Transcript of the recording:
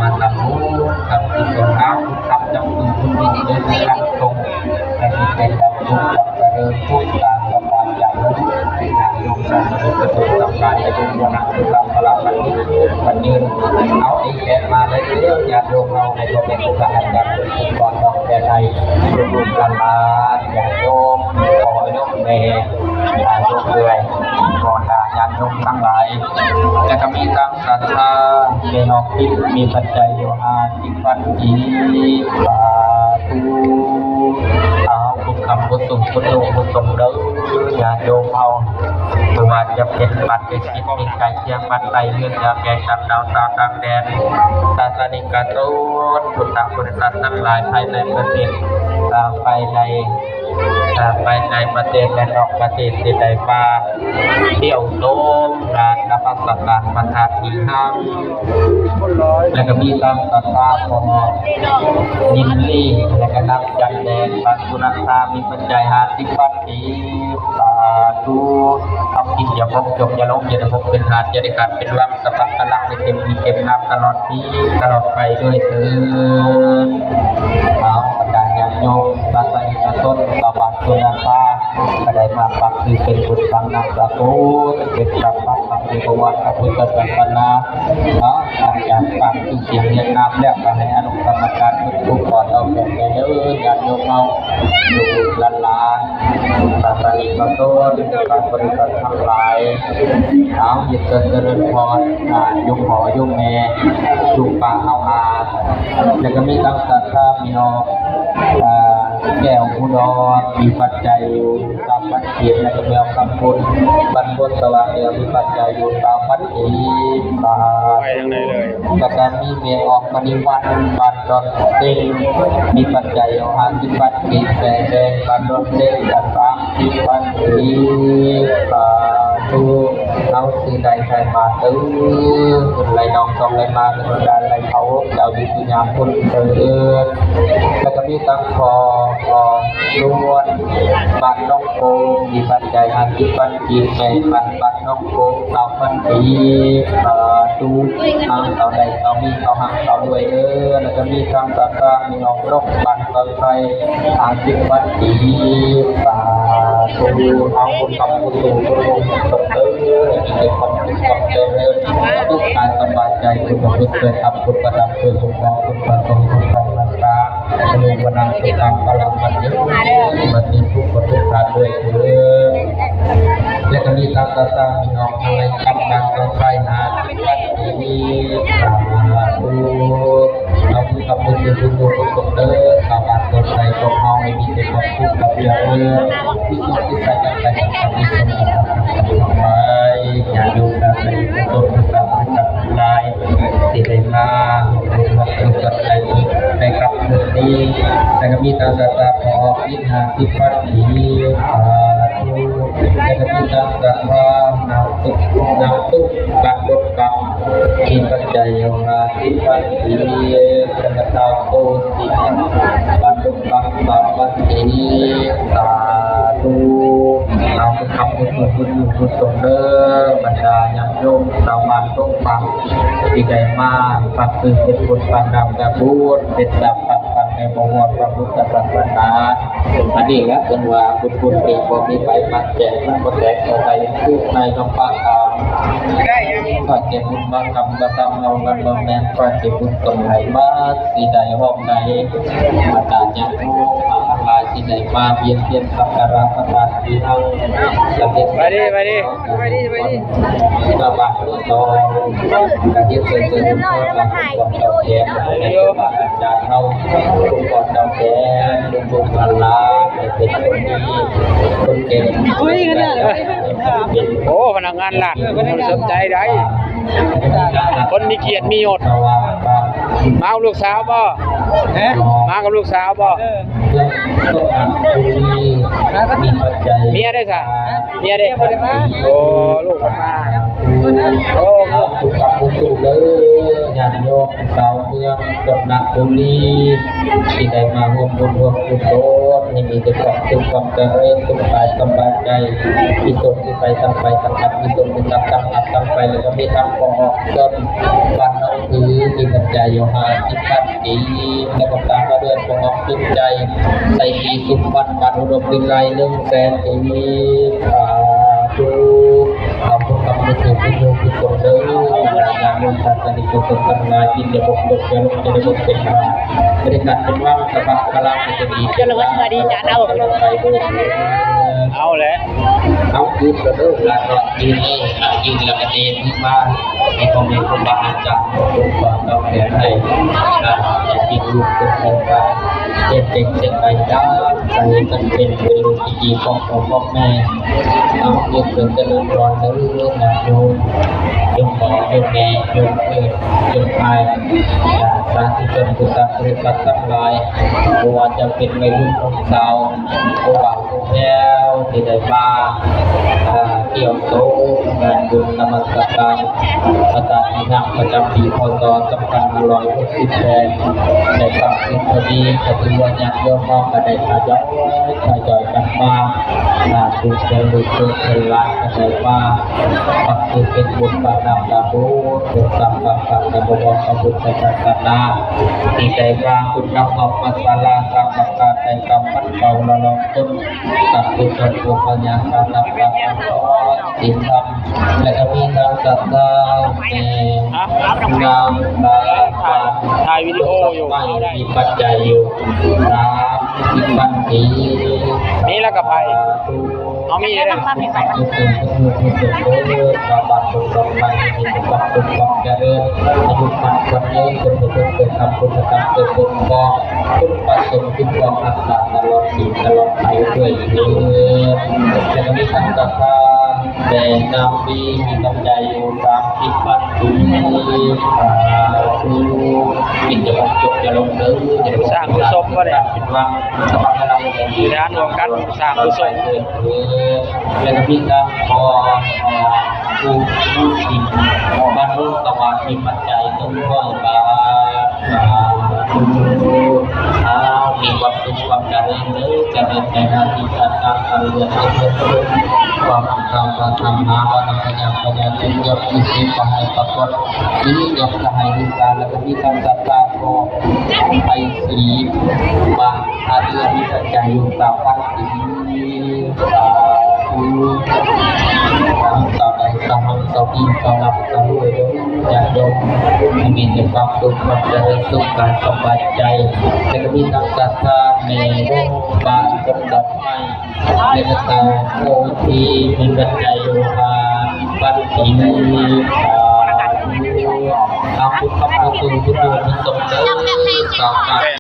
มาทำบุญทำกุศลเอาทำจังคุณคุณดีเดินทางตรงแต่ที่เป็นดำทุกข์กับเริญทุกข์ตามสบายอย่างนั้นงานลงสมดุลกระตุ้นกับการจะดูวันนั้นคือการพลังมันยืนเอาไอ้แกมาเลยเรื่องญาติโยมเราในตัวเป็นผู้การกันก่อนต้องแก้ไขรูปการมาญาติโยมขอโยมแม่ญาติโยมเลยก่อนญาติโยมทั้งหลายและก็มีตั้งศรัทธาเนอคิดมีปัจจัยโยอาทิปัจจีสาธุเอาบุญคำบุญสุขบุญลุบุญสมเด้อญาติโยมเอาตัวจะเป็นปัจจัยคิดมีใจเชียงปัจจัยเรื่องยาแก่จับดาวตาตางแดนศาสนิกชนพุทธบริษัททั้งหลายภายในประเทศภายในประเทศและนอกประเทศที่ได้มาเที่ยวชมงานนภัสการประทานที่ห้างและก็มีตั้งศรัทธาของยินดีและก็นับจันแดงปัจจุบันมีปัจจัย50 ปัจจัยสาธุทำกิจอย่าพกจบอย่าล้มอย่าได้พกเป็นหาดอย่าได้ขาดเป็นวังสัพพะลักในเต็มมีเต็มน้ำตลอดที่ตลอดไปด้วยเถิดเอาบรรดาญาโยมบางคนต้นต่อบัตรตัวนาคาก็ได้มาปักคือเป็นบุตรสังนาคาโตเป็นสัพพะปักในประวัติพระพุทธศาสนาหลังจากปักคือเสียงเรียนนามแล้วก็ให้อนุกรรมการทุกก่อนเอาแบบไปเยอะญาติโยมเอาอยู่ล้านศาสนิกชนการบริษัททั้งหลายเอายึดเจริญพรยมหอยมแม่จุป่าเอาอาแล้วก็มีตั้งศรัทธามีอแก้วอุดรมีปัจจัยอยู่ตามปัจเจียและก็มีคำพูดบรรพตสว่างเดียวมีปัจจัยอยู่ตามปัจเจียแล้วก็มีเมียออกปฏิวัติบัตรดอนเต้มีปัจจัยอยู่50 ปัจเจียแดงบัตรดอนเต้กับ30 ปัจเจียสาธุเอาสิ่งใดใครมาตื้อคนไหลนองต้องไหลมาคนใดไหลเขาเจ้าดีสุญญาคุณเถิดแล้วก็มีตั้งคอล้วนบัตรน้องโกมีปัจจัย50 ปัจเจียแม่บัตรน้องโก30 ปัจเจียสาธุเอาเต่าใดเต่ามีเต่าหักเต่าด้วยแล้วก็มีตั้งตาตามีน้องรกบัตรต่อไป50 ปัจเจียสาธุเอาบุญคำบุญสูงบุญลงสมเด็จมีความสุขความเจริญทุกการสบายใจคุณบุญเกิดทำคุณประดับเกิดสุขการคุณประสงค์คุณของรักษาเรื่องวันนั้นสุขการพลังมันเยอะมันมีทุกคนทุกการด้วยเถิดและก็มีตาตามีน้องอะไรกำลังต้องใช้หาที่มีสาธุเราคือกับบุญบุญบุญบุญสมเด็จสาวาตัวใจตัวเฮาไม่มีแต่ความทุกข์กับเรื่องที่สุดที่ใส่กันไปกับที่สมบูรณ์ไปอย่าดูการในต้นสังกัดลายที่ได้มาในความสุขใจในกับเรื่องนี้แต่ก็มีตาตาขอพิจารณาที่ปัจจีแต่ก็มีตาตาว่านาตุการลดกรรมมีปัจจัยของราที่ปัจจีเป็นตาโตติการลดกรรมตามปัจจีสาธุเอาไปทำบุญส่งเด้อบรรดาญาติโยมชาวบ้านทุกฝั่งที่ได้มาปักคือเป็นบุญปันดำกับบุญเป็นดำปันในบวรพระพุทธศาสนาอันนี้ครับเป็นว่าบุญเองก็มีไปมาแจกมาแจกอะไรทุกในท้องฟ้าก็เก็บบุญบางคำก็ทำเอากันบางแนวก็เก็บบุญตรงไหนมาสีใดห้องใดบรรดาญาติโยมทั้งหลายที่ได้มาเพียรสักการะพระธาตุที่เราจะเป็นไปดีกระบะตัวโตกระเทียมเกินๆก็กระบอกเจ้าแก่อาจารย์เราทุกคนเจ้าแก่ทุกคนลาเป็นคนเก่งโอ้พนักงานหลักคนสนใจได้คนมีเกียรติมียศมากับลูกสาวบ่มากับลูกสาวบ่เมียได้สักเมียได้โอ้ลูกมาโอ้ทุกกับผู้สูงเลยญาติโยมชาวเมืองจังหวัดบุรีที่ได้มาร่วมบุญร่วมกุศล ให้มีแต่ความสุขความเจริญสุขกายสบายใจมีสุขที่ไปตั้งไปตั้งอัดมีสุขที่ตั้งอัดตั้งไปแล้วก็มีทำของออกจนวันน้องถือมีปัจจัยโยหาสิบปัจจีแล้วก็ตามมาด้วยของออกสุขใจใส่ปีสุขวันวันอุดมดินไล100,000ปีทุกขอบคุณคำนึกถึงโยมทุกคนเด้องานโยมศาสนิกชนทั้งหลายที่จะพบเจอจะลงจะได้พบเป็นมาบริการเป็นว่างสบายพลังจะดีจะระวังมาดีจานเอาไปด้วยเอาแหละเอาคืนกระโดดละก็ยืนยืนแล้วก็เดินที่บ้านให้พ่อแม่ครูบาอาจารย์ทุกคนเราแผ่ให้จะกินลูกเป็นของการเด็กเด็กเด็กไปได้ใส่กันเป็นลูกที่ดีของพ่อแม่เอาเรื่องเรื่องจะเริ่มร้อนแล้วเรื่องนะโยมโยมบอกโยมแม่โยมเพื่อนโยมพายสาธุชนผู้ตั้งบริษัททั้งหลายไม่ว่าจะเป็นวัยรุ่นของสาวผู้บ่าวผู้แพ้วที่ได้มาเกี่ยวโต๊ะงานบุญนมัสการประกาศที่นั่งประจำปีพศ2568ในปักอินทรีย์ปฏิวัติญาติโยมมองกระไดทายอยกันมาถูกเชิญดูเชิญเชิญลานกระไดมาปักคือเป็นบุญบารมีดาบุญเป็นสัมมาสัมพุทธพระพุทธศาสนาที่ใจกลางคุณนำออกมาศาลาสร้างประกาศในกรรมพันเก่าละลองต้นตัดตัวตนตัวปัญญาสารพัดสิ่งทำและก็มีนางศรัทธานางตาถ่ายวิดีโออยู่มีปัจจัยอยู่มีปัจจัยนี่แล้วกับไผ่เอามีเลยปัจจัยคือบัตรตรงไปมีบัตรตรงเจริญอายุมันคนยืนคนเป็นคนเกิดทำคุณธรรมเกิดคุณกองคุณประสงค์คุณกองรักษาตลอดปีตลอดไปด้วยเถิดและก็มีทั้งศรัทธาแต่นำมีปัจจัยอยู่30 ปัจจุกิจวัตรจบจะลงเดินจะสร้างกุศลก็ได้เป็นว่าสมัครเราในการรวมกันสร้างกุศลและก็มีการขอผู้สิ่งบรรลุสวรรค์มีปัจจัยต้องค่อยบามีความสุขความเจริญจะเป็นในหน้าที่การงานการเรียนความความทำงานความพยายามที่ยกที่สิ่งของในปรากฏนี้ยกจะให้ดีการและก็มีการจัดการก็ไปสีบางอาเรียนมีปัจจัยอยู่ตามวัดที่ต่อไปต่อมาต่อปีต่อหลับต่อรวยอยากยกมีแต่ความสุขความเจริญสุขการสบายใจและก็มีนักศรัทธาในวงบางคนดอกไม้และก็ตาโอทีมีปัจจัยโยธาบัณฑิตเอาพุทธธรรมสูงพุทธโยนิสมเด็จต่อไป